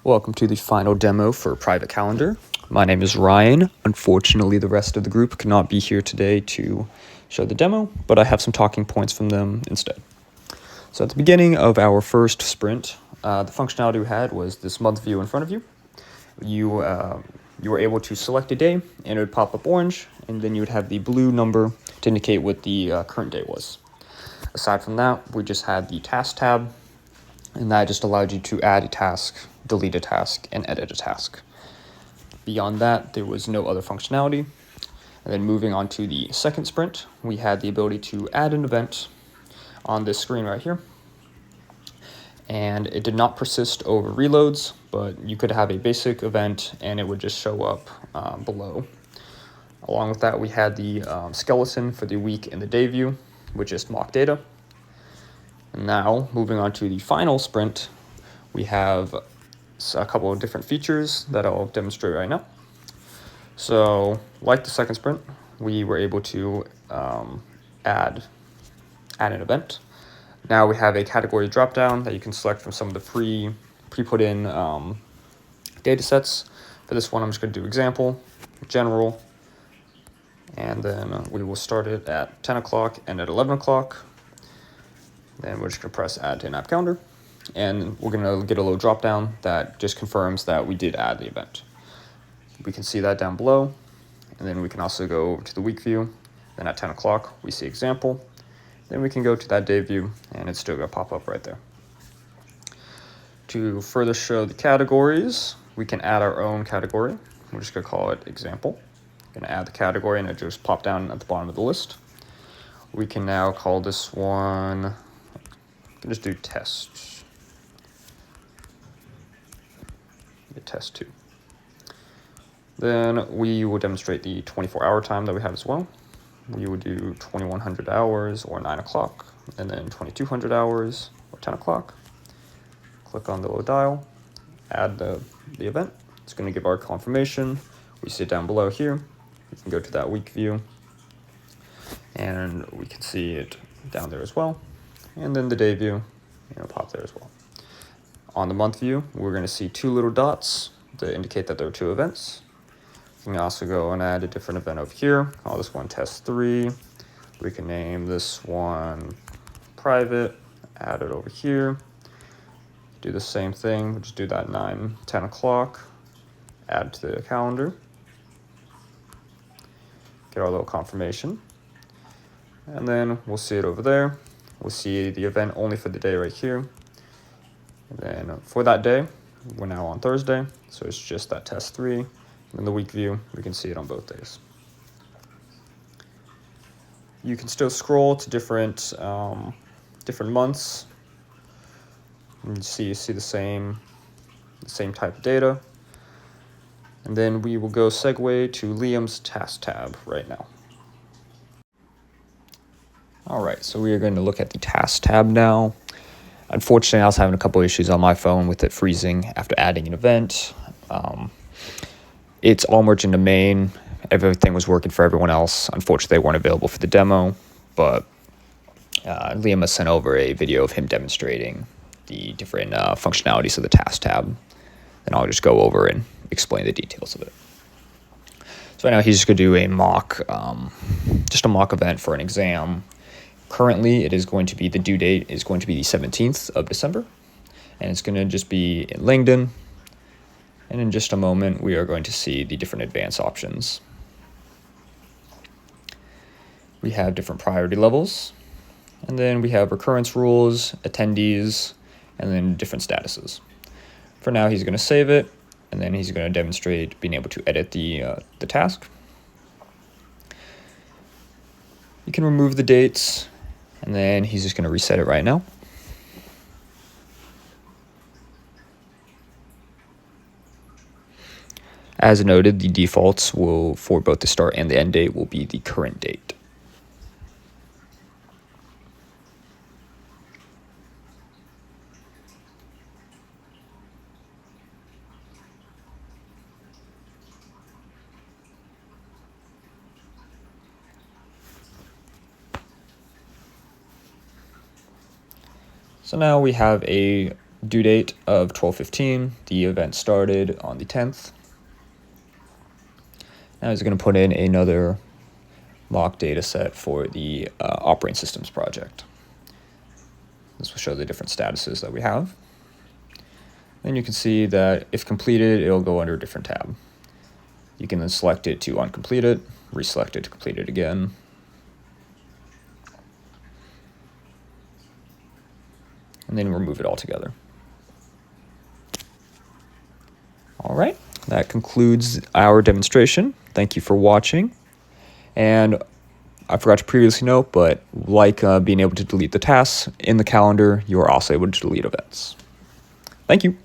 Welcome to the final demo for Private Calendar. My name is Ryan. Unfortunately, the rest of the group could not be here today to show the demo, but I have some talking points from them instead. So at the beginning of our first sprint, the functionality we had was this month view in front of you. You were able to select a day, and it would pop up orange, and then you would have the blue number to indicate what the current day was. Aside from that, we just had the task tab, and that just allowed you to add a task, delete a task, and edit a task. Beyond that, there was no other functionality. And then moving on to the second sprint, we had the ability to add an event on this screen right here. And it did not persist over reloads, but you could have a basic event and it would just show up below. Along with that, we had the skeleton for the week and the day view, which is mock data. Now, moving on to the final sprint, we have a couple of different features that I'll demonstrate right now. So, like the second sprint, we were able to add an event. Now we have a category dropdown that you can select from some of the pre-put in data sets. For this one, I'm just going to do example, general, and then we will start it at 10 o'clock and at 11 o'clock. Then we're just going to press add to in-app calendar, and we're going to get a little drop down that just confirms that we did add the event. We can see that down below, and then we can also go to the week view. Then at 10 o'clock, we see example. Then we can go to that day view, and it's still going to pop up right there. To further show the categories, we can add our own category. We're just going to call it example. Going to add the category, and it just pop down at the bottom of the list. We can now call this one, we can just do test. Test 2. Then we will demonstrate the 24-hour time that we have as well. We would do 2100 hours or 9 o'clock, and then 2200 hours or 10 o'clock. Click on the little dial, add the event. It's going to give our confirmation. We see it down below here. We can go to that week view, and we can see it down there as well. And then the day view, pop there as well. On the month view, we're going to see two little dots to indicate that there are two events. We can also go and add a different event over here. Call this one test 3. We can name this one private, add it over here. Do the same thing, we'll just do that 10 o'clock, add to the calendar. Get our little confirmation. And then we'll see it over there. We'll see the event only for the day right here. And then for that day, we're now on Thursday, so it's just that test 3. In the week view, we can see it on both days. You can still scroll to different months. And you see the same type of data. And then we will go segue to Liam's task tab right now. All right, so we are going to look at the task tab now. Unfortunately, I was having a couple issues on my phone with it freezing after adding an event. It's all merged into main. Everything was working for everyone else. Unfortunately, they weren't available for the demo, but Liam has sent over a video of him demonstrating the different functionalities of the task tab. Then I'll just go over and explain the details of it. So right now he's just going to do a mock event for an exam. Currently, it is going to be, the due date is going to be the 17th of December, and it's going to just be in Langdon. And in just a moment, we are going to see the different advanced options. We have different priority levels, and then we have recurrence rules, attendees, and then different statuses. For now, he's going to save it, and then he's going to demonstrate being able to edit the task. You can remove the dates, and then he's just going to reset it right now. As noted, the defaults for both the start and the end date will be the current date. So now we have a due date of 12/15. The event started on the 10th. Now he's going to put in another mock data set for the operating systems project. This will show the different statuses that we have. Then you can see that if completed, it'll go under a different tab. You can then select it to uncomplete it, reselect it to complete it again. And then remove it altogether. All right, that concludes our demonstration. Thank you for watching. And I forgot to previously note, but like being able to delete the tasks in the calendar, you are also able to delete events. Thank you.